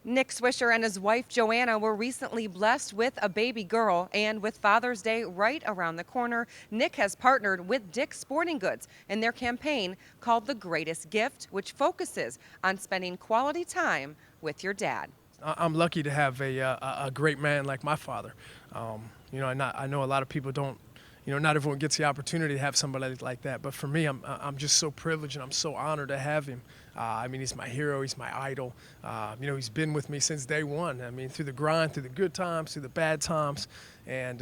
Nick Swisher and his wife Joanna were recently blessed with a baby girl, and with Father's Day right around the corner, Nick has partnered with Dick's Sporting Goods in their campaign called The Greatest Gift, which focuses on spending quality time with your dad. I'm lucky to have a great man like my father. I know a lot of people don't. Not everyone gets the opportunity to have somebody like that. But for me, I'm just so privileged and I'm so honored to have him. He's my hero. He's my idol. He's been with me since day one. I mean, through the grind, through the good times, through the bad times. And,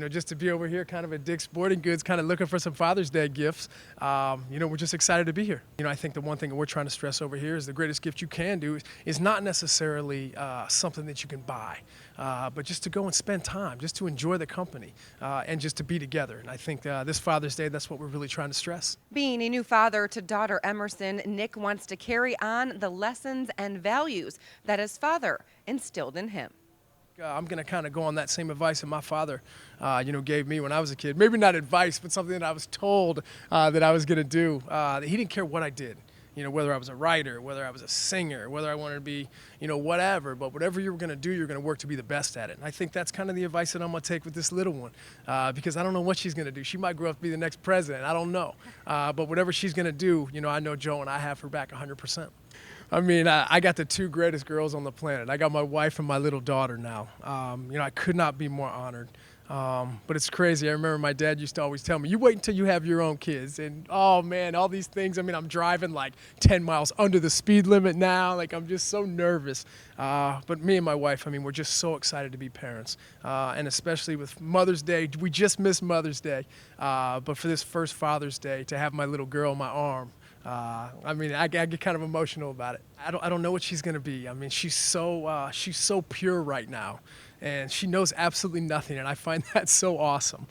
just to be over here kind of at Dick's Sporting Goods, kind of looking for some Father's Day gifts, we're just excited to be here. I think the one thing that we're trying to stress over here is the greatest gift you can do is not necessarily something that you can buy, but just to go and spend time, just to enjoy the company, and just to be together. And I think this Father's Day, that's what we're really trying to stress. Being a new father to daughter Emerson, Nick wants to carry on the lessons and values that his father instilled in him. I'm going to kind of go on that same advice that my father, gave me when I was a kid. Maybe not advice, but something that I was told that I was going to do. He didn't care what I did, whether I was a writer, whether I was a singer, whether I wanted to be, whatever. But whatever you were going to do, you're going to work to be the best at it. And I think that's kind of the advice that I'm going to take with this little one, because I don't know what she's going to do. She might grow up to be the next president. I don't know. But whatever she's going to do, I know Joe and I have her back 100%. I got the two greatest girls on the planet. I got my wife and my little daughter now. I could not be more honored. But it's crazy. I remember my dad used to always tell me, you wait until you have your own kids. And, oh, man, all these things. I'm driving like 10 miles under the speed limit now. Like, I'm just so nervous. But me and my wife, we're just so excited to be parents. And especially with Mother's Day. We just missed Mother's Day. But for this first Father's Day, to have my little girl in my arm, I get kind of emotional about it. I don't know what she's gonna be. She's so pure right now, and she knows absolutely nothing, and I find that so awesome.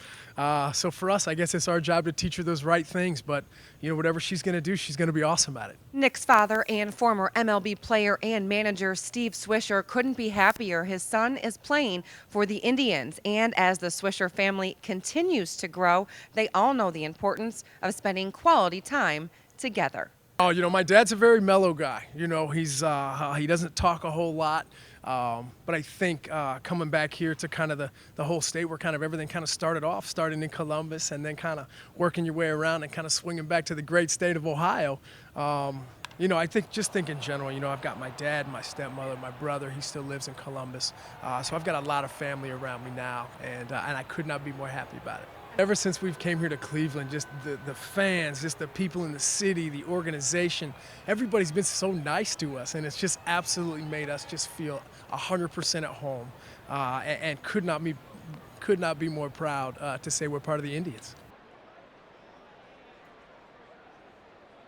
So for us, I guess it's our job to teach her those right things. But whatever she's gonna do, she's gonna be awesome at it. Nick's father and former MLB player and manager Steve Swisher couldn't be happier. His son is playing for the Indians, and as the Swisher family continues to grow, they all know the importance of spending quality time together. Oh, my dad's a very mellow guy. He doesn't talk a whole lot. But I think coming back here to kind of the whole state where kind of everything kind of started off, starting in Columbus and then kind of working your way around and kind of swinging back to the great state of Ohio. I think in general, I've got my dad, my stepmother, my brother. He still lives in Columbus. So I've got a lot of family around me now, and I could not be more happy about it. Ever since we've came here to Cleveland, just the fans, just the people in the city, the organization, everybody's been so nice to us, and it's just absolutely made us just feel 100% at home, and could not be more proud to say we're part of the Indians.